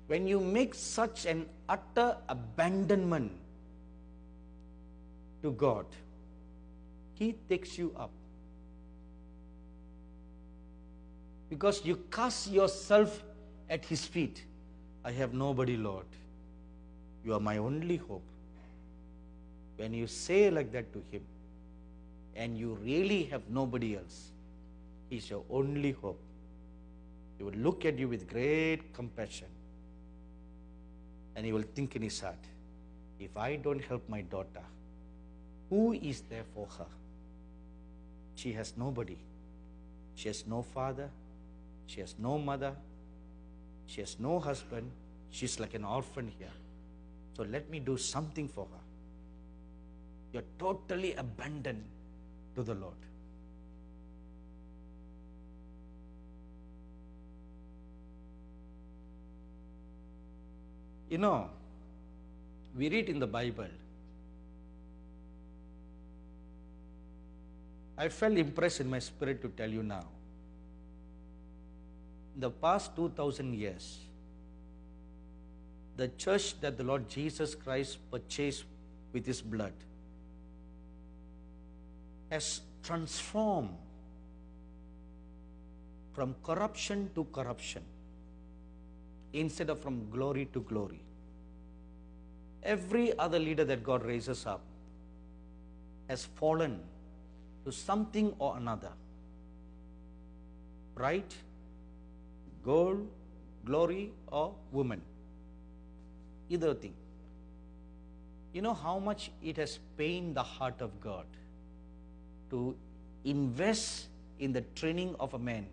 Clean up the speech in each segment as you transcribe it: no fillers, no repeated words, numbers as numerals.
When you make such an utter abandonment to God, He takes you up. Because you cast yourself at His feet. I have nobody, Lord. You are my only hope. When you say like that to Him, and you really have nobody else, He's your only hope. He will look at you with great compassion. And He will think in His heart, if I don't help my daughter, who is there for her? She has nobody. She has no father. She has no mother. She has no husband. She's like an orphan here. So let me do something for her. You're totally abandoned to the Lord. You know, we read in the Bible, I felt impressed in my spirit to tell you now. In the past 2000 years, the church that the Lord Jesus Christ purchased with His blood has transformed from corruption to corruption instead of from glory to glory. Every other leader that God raises up has fallen to something or another. Pride, gold, glory, or woman. Either thing. You know how much it has pained the heart of God to invest in the training of a man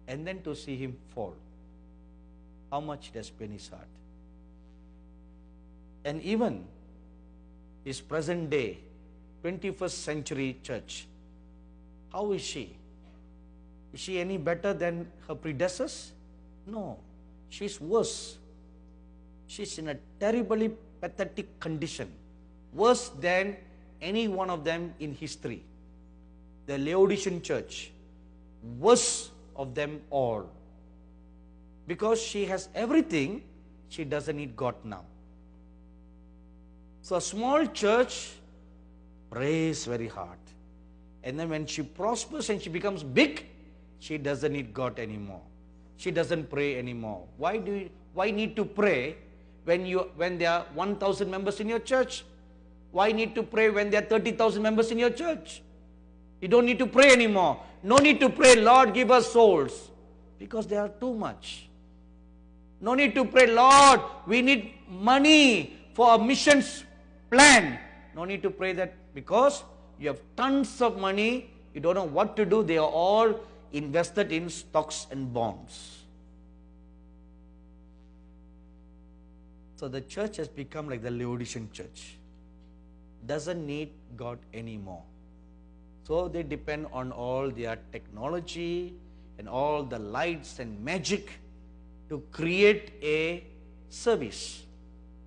and then to see him fall. How much it has pained His heart. And even His present day 21st century church, how is she? Is she any better than her predecessors? No, she's worse. She's in a terribly pathetic condition, worse than any one of them in history. The Laodicean church, worst of them all. Because she has everything, she doesn't need God now. So a small church prays very hard. And then when she prospers and she becomes big, she doesn't need God anymore. She doesn't pray anymore. Why need to pray when there are 1,000 members in your church? Why need to pray when there are 30,000 members in your church? You don't need to pray anymore. No need to pray, Lord, give us souls. Because there are too much. No need to pray, Lord, we need money for a missions plan. No need to pray that because you have tons of money, you don't know what to do. They are all invested in stocks and bonds. So the church has become like the Laodicean church. Doesn't need God anymore. So they depend on all their technology and all the lights and magic to create a service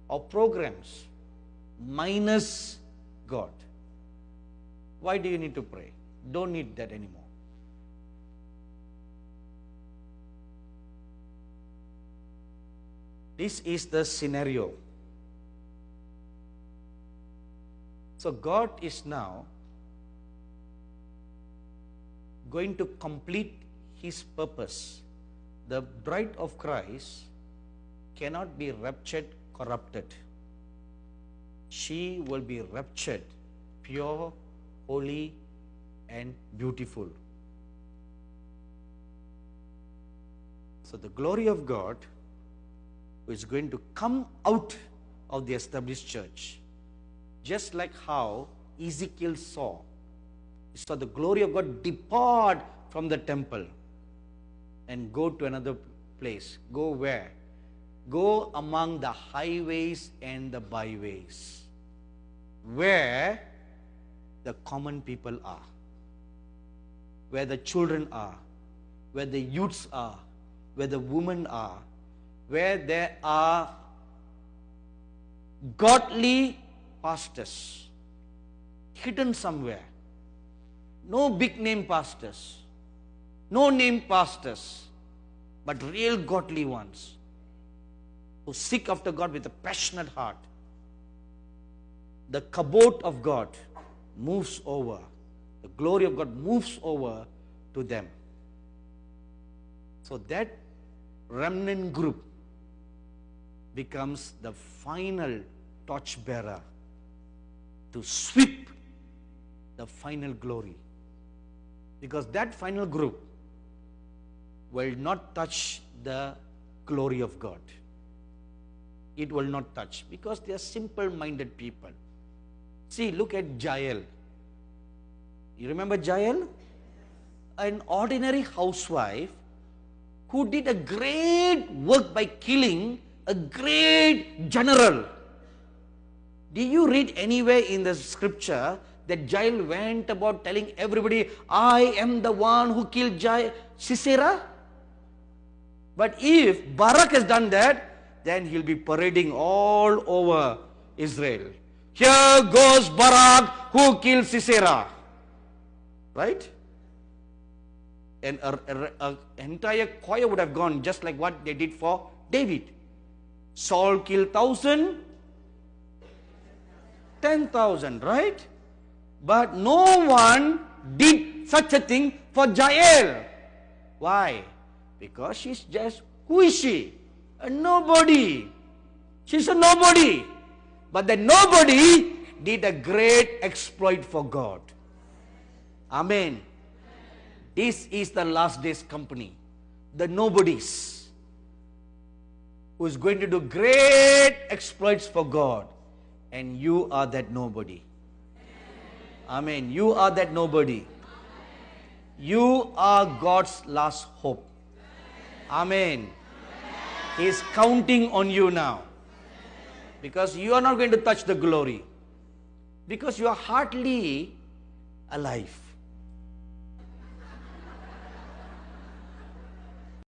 or programs minus God. Why do you need to pray? Don't need that anymore. This is the scenario. So God is now going to complete His purpose. The bride of Christ cannot be raptured corrupted. She will be raptured pure, holy, and beautiful. So the glory of God is going to come out of the established church. Just like how Ezekiel saw. He saw the glory of God depart from the temple and go to another place. Go where? Go among the highways and the byways, where the common people are, where the children are, where the youths are, where the women are, where there are godly pastors hidden somewhere. No big name pastors, no name pastors, but real godly ones. who seek after God with a passionate heart, the kabod of God moves over. The glory of God moves over to them. So that remnant group becomes the final torchbearer to sweep the final glory. Because that final group will not touch the glory of God. It will not touch because they are simple-minded people. See, look at Jael. You remember Jael? An ordinary housewife who did a great work by killing a great general. Do you read anywhere in the scripture that Jael went about telling everybody, I am the one who killed Sisera? But if Barak has done that, then he'll be parading all over Israel. Here goes Barak who killed Sisera. Right? And an entire choir would have gone just like what they did for David. Saul killed 1,000, 10,000, right? But no one did such a thing for Jael. Why? Because she's just, who is she? A nobody. She's a nobody. But the nobody did a great exploit for God. Amen. This is the last days company. The nobodies. Who is going to do great exploits for God. And you are that nobody. Amen. You are that nobody. You are God's last hope. Amen. He is counting on you now. Because you are not going to touch the glory. Because you are hardly alive.